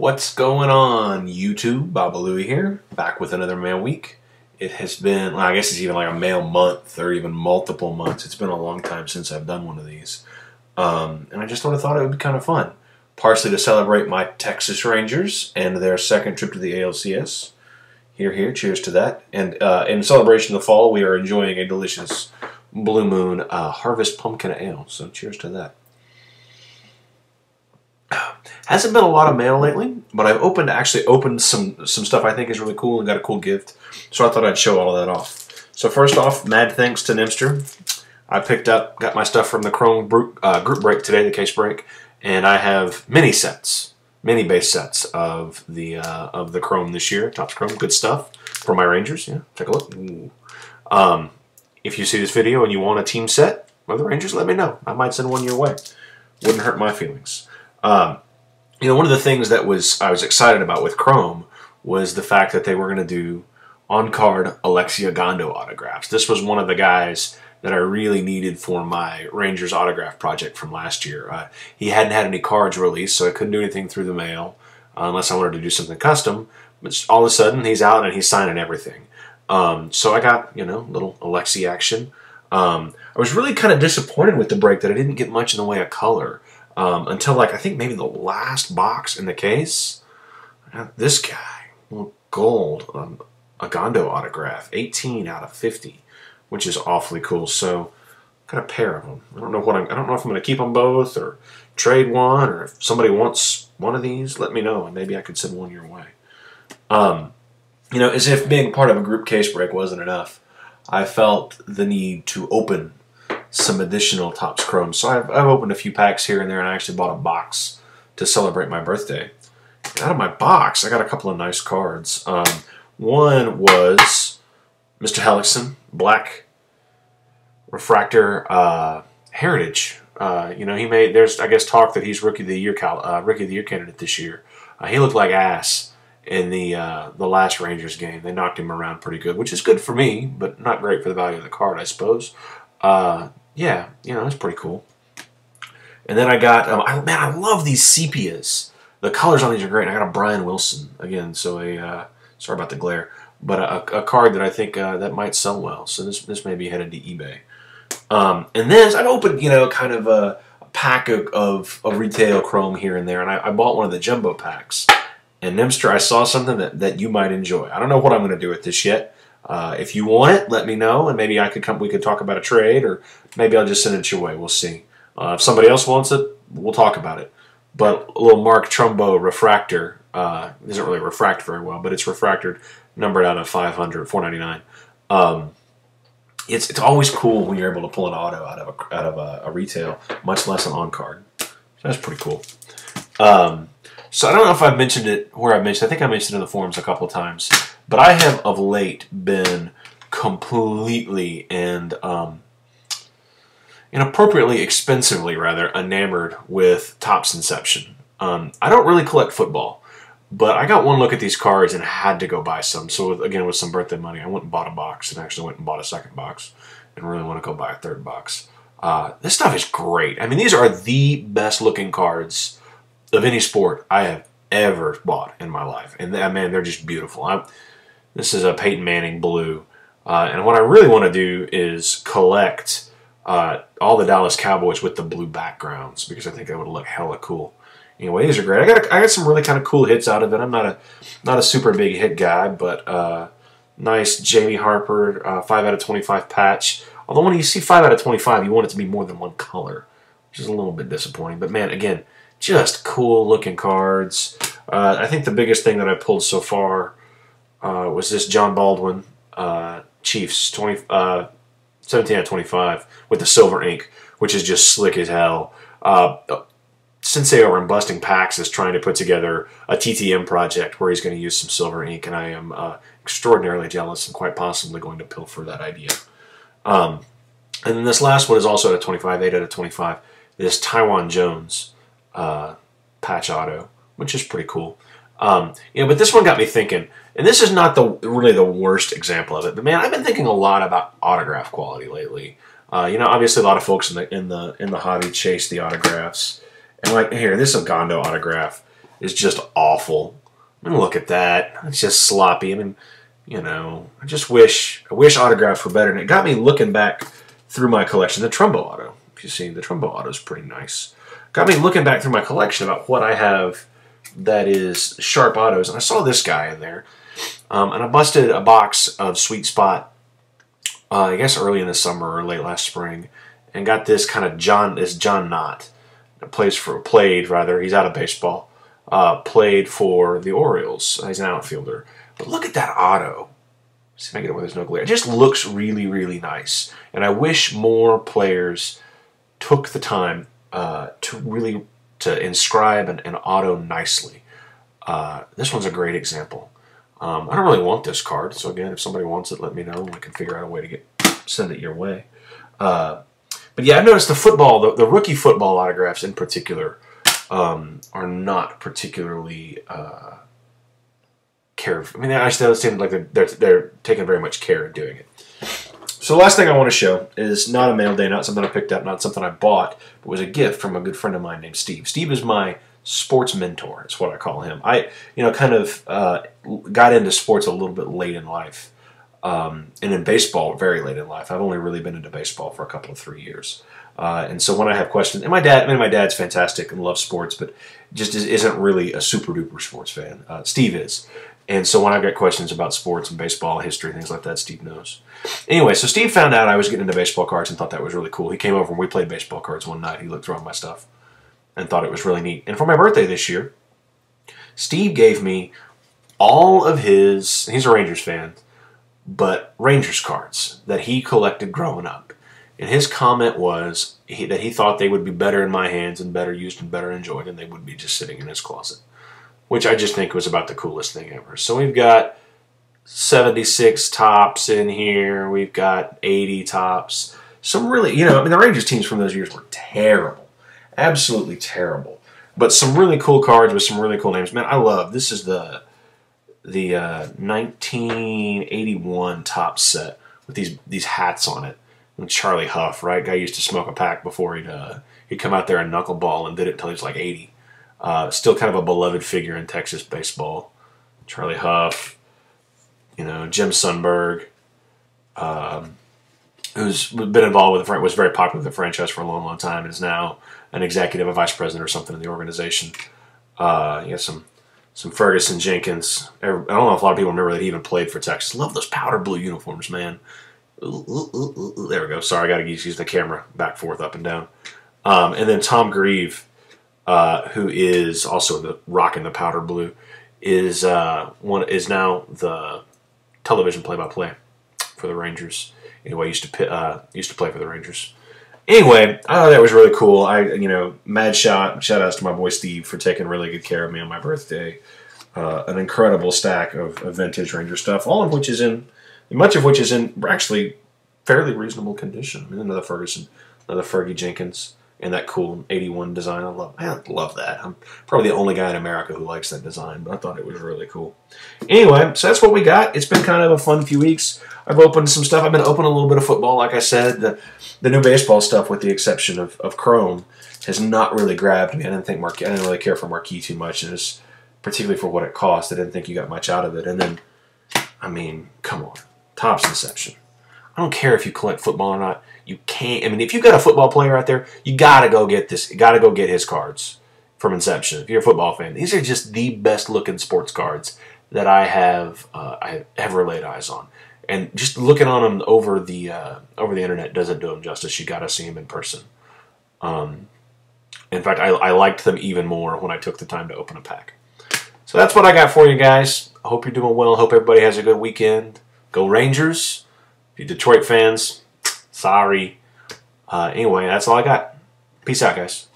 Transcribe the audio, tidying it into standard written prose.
What's going on, YouTube? Baba Louie here, back with another mail week. It has been, well, I guess it's even like a mail month or even multiple months. It's been a long time since I've done one of these. And I just sort of thought it would be kind of fun. Partially to celebrate my Texas Rangers and their second trip to the ALCS. Here, cheers to that. And in celebration of the fall, we are enjoying a delicious Blue Moon Harvest Pumpkin Ale. So cheers to that. Hasn't been a lot of mail lately, but I've actually opened some stuff I think is really cool and got a cool gift. So I thought I'd show all of that off. So first off, mad thanks to Nimster. I got my stuff from the Chrome group break today, the case break, and I have mini base sets of the Chrome this year. Topps Chrome, good stuff for my Rangers. Yeah, take a look. If you see this video and you want a team set of the Rangers, let me know. I might send one your way. Wouldn't hurt my feelings. You know, one of the things that I was excited about with Chrome was the fact that they were going to do on-card Alexia Gondo autographs. This was one of the guys that I really needed for my Rangers autograph project from last year. He hadn't had any cards released, so I couldn't do anything through the mail unless I wanted to do something custom. But all of a sudden, he's out and he's signing everything. So I got, you know, little Alexi action. I was really kind of disappointed with the break that I didn't get much in the way of color. Until, like, I think maybe the last box in the case. I got this guy, gold, a Gondo autograph, 18 out of 50, which is awfully cool. So, got a pair of them. I don't know if I'm going to keep them both or trade one, or if somebody wants one of these, let me know, and maybe I could send one your way. You know, as if being part of a group case break wasn't enough, I felt the need to open some additional Topps Chrome. So I've opened a few packs here and there, and I actually bought a box to celebrate my birthday. And out of my box, I got a couple of nice cards. One was Mr. Hellickson, Black Refractor Heritage. You know, there's I guess talk that he's Rookie of the Year candidate this year. He looked like ass in the last Rangers game. They knocked him around pretty good, which is good for me, but not great for the value of the card, I suppose. Yeah, you know, it's pretty cool. And then I got, man, I love these sepias. The colors on these are great. I got a Brian Wilson, again, so sorry about the glare, but a card that I think that might sell well. So this may be headed to eBay. And then I've opened, you know, kind of a pack of retail Chrome here and there, and I bought one of the jumbo packs. And Nimster, I saw something that you might enjoy. I don't know what I'm going to do with this yet. If you want it, let me know, and maybe we could talk about a trade, or maybe I'll just send it your way. We'll see. If somebody else wants it, we'll talk about it. But a little Mark Trumbo refractor doesn't really refract very well, but it's refractored, numbered out of 500, 499. It's always cool when you're able to pull an auto out of a retail, much less an on card. So that's pretty cool. So I don't know if I've mentioned it where I mentioned. I think I mentioned it in the forums a couple of times. But I have of late been completely and inappropriately expensively, rather, enamored with Topps Inception. I don't really collect football, but I got one look at these cards and had to go buy some. So again, with some birthday money, I went and bought a box, and actually went and bought a second box, and really want to go buy a third box. This stuff is great. I mean, these are the best looking cards of any sport I have ever bought in my life, and man, they're just beautiful. This is a Peyton Manning blue, and what I really want to do is collect all the Dallas Cowboys with the blue backgrounds, because I think that would look hella cool. Anyway, these are great. I got some really kind of cool hits out of it. I'm not a super big hit guy, but nice Jamie Harper 5 out of 25 patch. Although when you see 5 out of 25, you want it to be more than one color, which is a little bit disappointing. But man, again, just cool looking cards. I think the biggest thing that I pulled so far was this John Baldwin Chiefs 17 out of 25 with the silver ink, which is just slick as hell. Sensei over in Busting Packs is trying to put together a TTM project where he's going to use some silver ink, and I am extraordinarily jealous and quite possibly going to pilfer that idea. And then this last one is also at a 25, 8 out of 25. This Taiwan Jones patch auto, which is pretty cool. You know, but this one got me thinking, and this is not really the worst example of it, but man, I've been thinking a lot about autograph quality lately. You know, obviously a lot of folks in the hobby chase the autographs, and like here, this is a Gondo autograph. is just awful. I mean, look at that. It's just sloppy. I mean, you know, I wish autographs were better. And it got me looking back through my collection. The Trumbo auto, if you see, the Trumbo auto is pretty nice. Got me looking back through my collection about what I have that is sharp autos. And I saw this guy in there. And I busted a box of Sweet Spot, I guess early in the summer or late last spring, and got this kind of John Knott. He's out of baseball. Played for the Orioles. He's an outfielder. But look at that auto. Let's see if I can get it where there's no glare. It just looks really, really nice. And I wish more players took the time to inscribe an auto nicely. This one's a great example. I don't really want this card, so again, if somebody wants it, let me know, and I can figure out a way to send it your way. But yeah, I've noticed the rookie football autographs in particular are not particularly I mean, I still seem like they're taking very much care in doing it. So the last thing I want to show is not a mail day, not something I picked up, not something I bought, but was a gift from a good friend of mine named Steve. Steve is my sports mentor. It's what I call him. I, kind of got into sports a little bit late in life, and in baseball very late in life. I've only really been into baseball for a couple of 3 years. And so when I have questions, and my dad's fantastic and loves sports, but just isn't really a super duper sports fan. Steve is. And so when I get questions about sports and baseball history, things like that, Steve knows. Anyway, so Steve found out I was getting into baseball cards and thought that was really cool. He came over and we played baseball cards one night. He looked through all my stuff and thought it was really neat. And for my birthday this year, Steve gave me all of he's a Rangers fan, but Rangers cards that he collected growing up. And his comment was that he thought they would be better in my hands and better used and better enjoyed, and they would be just sitting in his closet, which I just think was about the coolest thing ever. So we've got 76 tops in here. We've got 80 tops. Some really, the Rangers teams from those years were terrible. Absolutely terrible. But some really cool cards with some really cool names. Man, I love, this is the 1981 top set with these hats on it. And Charlie Huff, right? Guy used to smoke a pack before he'd come out there and knuckleball, and did it until he was like 80. Still kind of a beloved figure in Texas baseball. Charlie Huff, Jim Sundberg, who's been involved with was very popular with the franchise for a long, long time, and is now an executive, a vice president or something in the organization. You got some Ferguson Jenkins. I don't know if a lot of people remember that he even played for Texas. Love those powder blue uniforms, man. There we go. Sorry, I got to use the camera back, forth, up and down. And then Tom Grieve, who is also rocking the powder blue, is now the television play-by-play for the Rangers. Anyway, used to play for the Rangers. Anyway, I thought that was really cool. Mad shout outs to my boy Steve for taking really good care of me on my birthday. An incredible stack of vintage Ranger stuff, much of which is in actually fairly reasonable condition. I mean, another Ferguson, another Fergie Jenkins, and that cool 81 design. I love that. I'm probably the only guy in America who likes that design, but I thought it was really cool. Anyway, so that's what we got. It's been kind of a fun few weeks. I've opened some stuff. I've been opening a little bit of football, like I said. The new baseball stuff, with the exception of Chrome, has not really grabbed me. I didn't really care for Marquee too much, and it's particularly for what it cost. I didn't think you got much out of it. And then, I mean, come on. Topps Inception. I don't care if you collect football or not. You can't. I mean, if you've got a football player out there, you gotta go get this. You gotta go get his cards from Inception. If you're a football fan, these are just the best looking sports cards that I have ever laid eyes on. And just looking on them over the internet doesn't do them justice. You gotta see them in person. In fact, I liked them even more when I took the time to open a pack. So that's what I got for you guys. I hope you're doing well. Hope everybody has a good weekend. Go Rangers. If you're Detroit fans, sorry. Anyway, that's all I got. Peace out, guys.